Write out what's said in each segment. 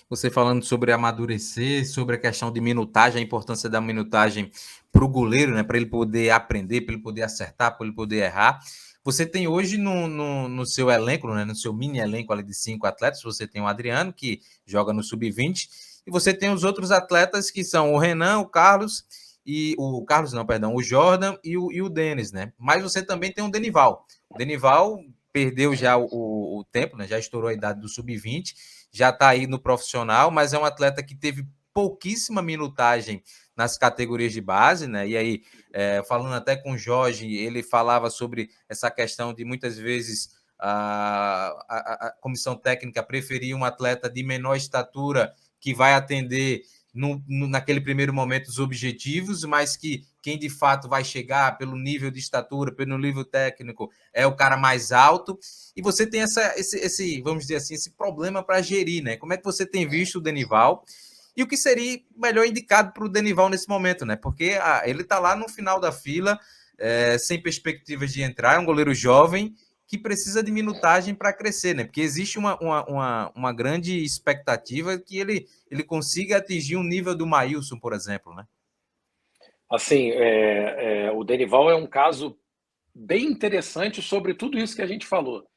você falando sobre amadurecer, sobre a questão de minutagem, a importância da minutagem para o goleiro, né? Para ele poder aprender, para ele poder acertar, para ele poder errar. Você tem hoje no seu elenco, né, no seu mini elenco ali de 5 atletas, você tem o Adriano, que joga no Sub-20, e você tem os outros atletas que são o Renan, o Carlos, e o Carlos, não, perdão, o Jordan e o Denis, né? Mas você também tem o Denival. O Denival perdeu já o tempo, né? Já estourou a idade do Sub-20, já está aí no profissional, mas é um atleta que teve pouquíssima minutagem nas categorias de base, né? E aí, falando até com o Jorge, ele falava sobre essa questão de muitas vezes a comissão técnica preferir um atleta de menor estatura que vai atender naquele primeiro momento os objetivos, mas que quem de fato vai chegar pelo nível de estatura, pelo nível técnico, é o cara mais alto. E você tem esse vamos dizer assim, esse problema para gerir, né? Como é que você tem visto o Denival? E o que seria melhor indicado para o Denival nesse momento, né? Porque ele está lá no final da fila, sem perspectivas de entrar, é um goleiro jovem que precisa de minutagem para crescer, né? Porque existe uma grande expectativa que ele consiga atingir um nível do Maílson, por exemplo, né? Assim, o Denival é um caso bem interessante sobre tudo isso que a gente falou.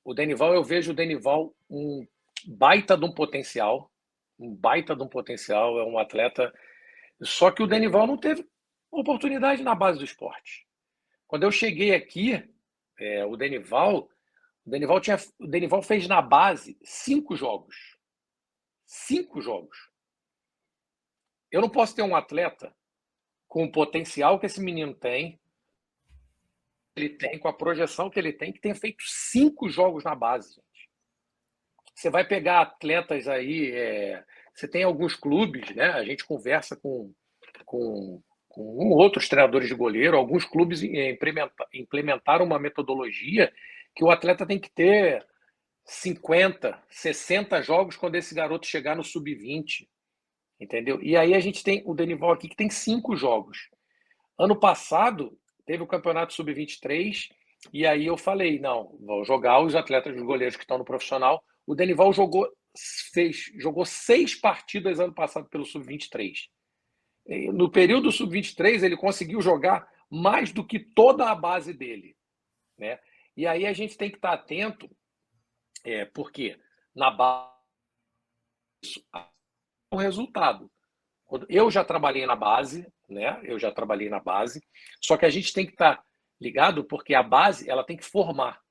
O Denival, eu vejo o Denival um baita de um baita de um potencial, é um atleta. Só que o Denival não teve oportunidade na base do esporte. Quando eu cheguei aqui, o Denival, o Denival fez na base 5 jogos. 5 jogos. Eu não posso ter um atleta com o potencial que esse menino tem, ele tem, com a projeção que ele tem, que tenha feito 5 jogos na base, gente. Você vai pegar atletas aí, você tem alguns clubes, né? A gente conversa com outros treinadores de goleiro, alguns clubes implementaram uma metodologia que o atleta tem que ter 50, 60 jogos quando esse garoto chegar no sub-20, entendeu? E aí a gente tem o Denival aqui que tem 5 jogos. Ano passado teve o campeonato sub-23 e aí eu falei, não, vou jogar os atletas, os goleiros que estão no profissional. O Denival jogou 6 partidas ano passado pelo sub-23. No período sub-23 ele conseguiu jogar mais do que toda a base dele, né? E aí a gente tem que estar atento, porque na base o resultado. Eu já trabalhei na base, né? Eu já trabalhei na base, só que a gente tem que estar ligado porque a base ela tem que formar.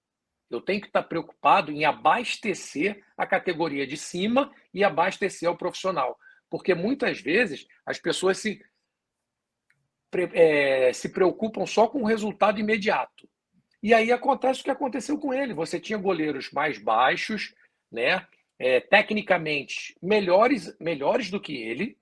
Eu tenho que estar preocupado em abastecer a categoria de cima e abastecer o profissional, porque muitas vezes as pessoas se preocupam só com o resultado imediato. E aí acontece o que aconteceu com ele. Você tinha goleiros mais baixos, né? Tecnicamente melhores do que ele,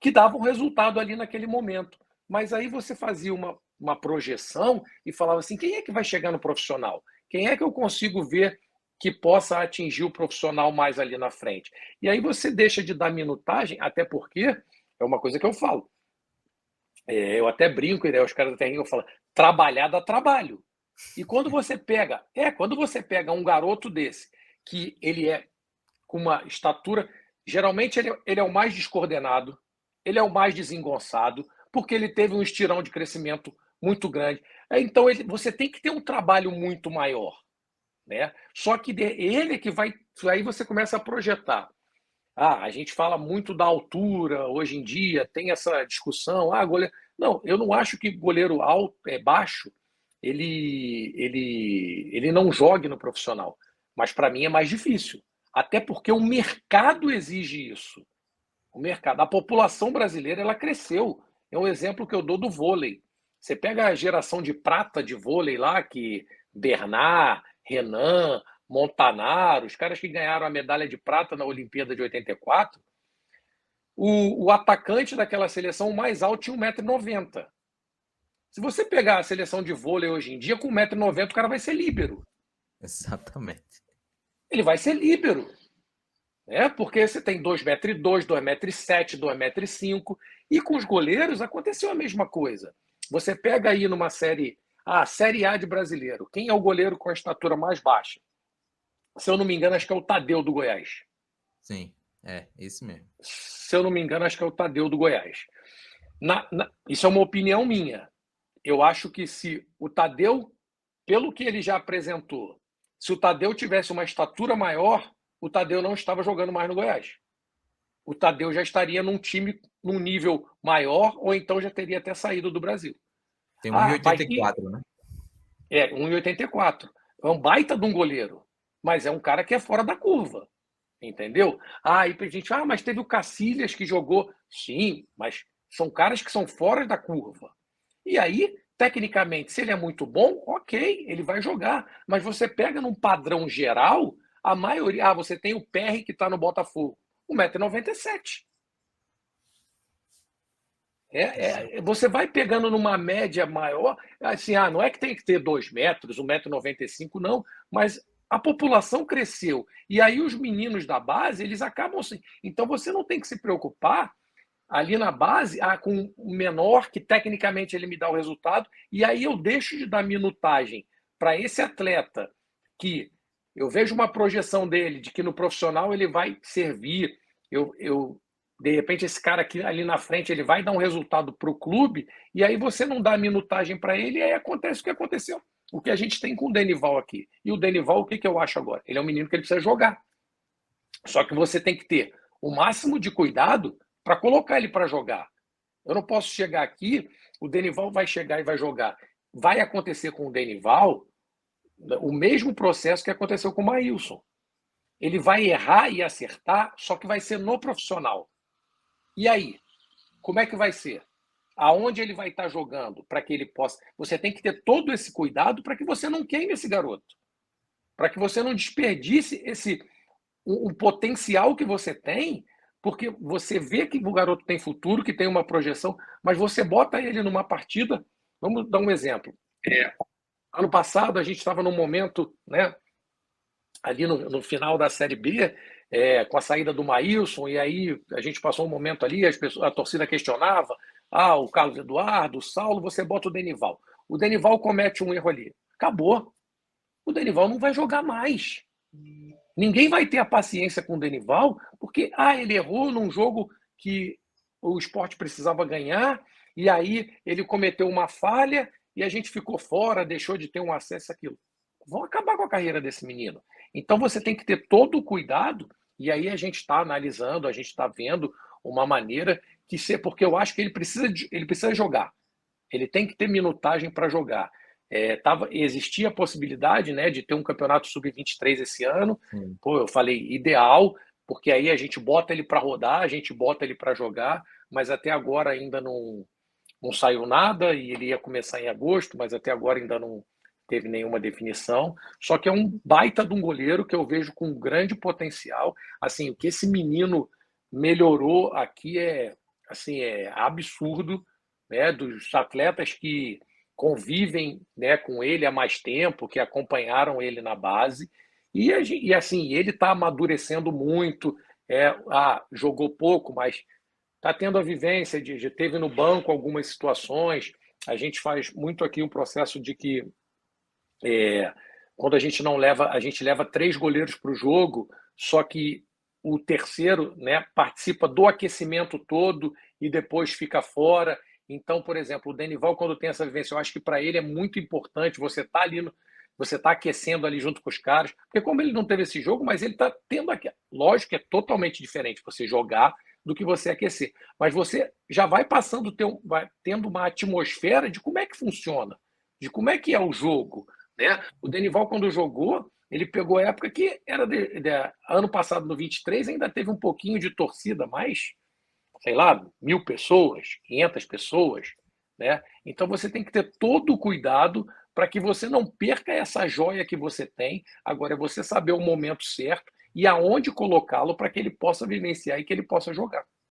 que davam resultado ali naquele momento. Mas aí você fazia uma projeção e falava assim: quem é que vai chegar no profissional? Quem é que eu consigo ver que possa atingir o profissional mais ali na frente? E aí você deixa de dar minutagem, até porque é uma coisa que eu falo. Eu até brinco, né? Os caras até riem, eu falo, trabalhar dá trabalho. E quando você pega um garoto desse, que ele é com uma estatura, geralmente ele é o mais descoordenado, ele é o mais desengonçado, porque ele teve um estirão de crescimento muito grande. Então você tem que ter um trabalho muito maior, né? Só que ele que vai, aí você começa a projetar. A gente fala muito da altura hoje em dia, tem essa discussão. Goleiro. Não, eu não acho que goleiro alto, baixo, ele não jogue no profissional. Mas para mim é mais difícil. Até porque o mercado exige isso. O mercado, a população brasileira, ela cresceu. É um exemplo que eu dou do vôlei. Você pega a geração de prata de vôlei lá, que Bernard, Renan, Montanaro, os caras que ganharam a medalha de prata na Olimpíada de 84, o atacante daquela seleção, o mais alto, tinha 1,90 m. Se você pegar a seleção de vôlei hoje em dia, com 1,90 m, o cara vai ser líbero. Exatamente. Ele vai ser líbero. Porque você tem 2,2 m, 2,7 m, 2,5 m. E com os goleiros aconteceu a mesma coisa. Você pega aí numa série A de brasileiro. Quem é o goleiro com a estatura mais baixa? Se eu não me engano, acho que é o Tadeu do Goiás. Sim, é, esse mesmo. Se eu não me engano, acho que é o Tadeu do Goiás. Isso é uma opinião minha. Eu acho que se o Tadeu, pelo que ele já apresentou, se o Tadeu tivesse uma estatura maior, o Tadeu não estava jogando mais no Goiás. O Tadeu já estaria num time num nível maior, ou então já teria até saído do Brasil. Tem Vai 1,84, né? 1,84. É um baita de um goleiro, mas é um cara que é fora da curva. Entendeu? Aí a gente, mas teve o Cacilhas que jogou. Sim, mas são caras que são fora da curva. E aí, tecnicamente, se ele é muito bom, ok, ele vai jogar. Mas você pega num padrão geral, a maioria. Você tem o PR que está no Botafogo, 1,97 m. Você vai pegando numa média maior, assim, não é que tem que ter 2 metros, 1,95 m, não, mas a população cresceu. E aí os meninos da base, eles acabam assim. Então você não tem que se preocupar ali na base com o menor, que tecnicamente ele me dá o resultado, e aí eu deixo de dar minutagem para esse atleta que eu vejo uma projeção dele de que no profissional ele vai servir. De repente, esse cara aqui ali na frente ele vai dar um resultado para o clube, e aí você não dá minutagem para ele, e aí acontece o que aconteceu. O que a gente tem com o Denival aqui. E o Denival, o que eu acho agora? Ele é um menino que ele precisa jogar. Só que você tem que ter o máximo de cuidado para colocar ele para jogar. Eu não posso chegar aqui, o Denival vai chegar e vai jogar. Vai acontecer com o Denival o mesmo processo que aconteceu com o Maílson. Ele vai errar e acertar, só que vai ser no profissional. E aí? Como é que vai ser? Aonde ele vai estar jogando para que ele possa. Você tem que ter todo esse cuidado para que você não queime esse garoto. Para que você não desperdice um potencial que você tem, porque você vê que o garoto tem futuro, que tem uma projeção, mas você bota ele numa partida. Vamos dar um exemplo. Ano passado, a gente estava num momento, né, ali no final da Série B, com a saída do Maílson, e aí a gente passou um momento ali, a torcida questionava, o Carlos Eduardo, o Saulo, você bota o Denival. O Denival comete um erro ali. Acabou. O Denival não vai jogar mais. Ninguém vai ter a paciência com o Denival, porque ele errou num jogo que o Sport precisava ganhar, e aí ele cometeu uma falha, e a gente ficou fora, deixou de ter um acesso àquilo. Vão acabar com a carreira desse menino. Então você tem que ter todo o cuidado, e aí a gente está analisando, a gente está vendo uma maneira que ser, porque eu acho que ele precisa jogar. Ele tem que ter minutagem para jogar. Existia a possibilidade, né, de ter um campeonato sub-23 esse ano. Eu falei ideal, porque aí a gente bota ele para rodar, a gente bota ele para jogar, mas até agora ainda não saiu nada, e ele ia começar em agosto, mas até agora ainda não teve nenhuma definição. Só que é um baita de um goleiro que eu vejo com grande potencial. Assim, o que esse menino melhorou aqui é absurdo, né? Dos atletas que convivem, né, com ele há mais tempo, que acompanharam ele na base. E assim, ele está amadurecendo muito. Jogou pouco, mas está tendo a vivência de teve no banco algumas situações. A gente faz muito aqui um processo de que quando a gente leva 3 goleiros para o jogo, só que o terceiro, né, participa do aquecimento todo e depois fica fora. Então, por exemplo, o Denival, quando tem essa vivência, eu acho que para ele é muito importante você estar ali, você está aquecendo ali junto com os caras, porque como ele não teve esse jogo, mas ele está tendo aqui. Lógico que é totalmente diferente você jogar do que você aquecer, mas você já vai passando, vai tendo uma atmosfera de como é que funciona, de como é que é o jogo, né? O Denival, quando jogou, ele pegou a época que era ano passado, no 23, ainda teve um pouquinho de torcida, mas, sei lá, 1.000 pessoas, 500 pessoas, né? Então você tem que ter todo o cuidado para que você não perca essa joia que você tem. Agora é você saber o momento certo e aonde colocá-lo para que ele possa vivenciar e que ele possa jogar.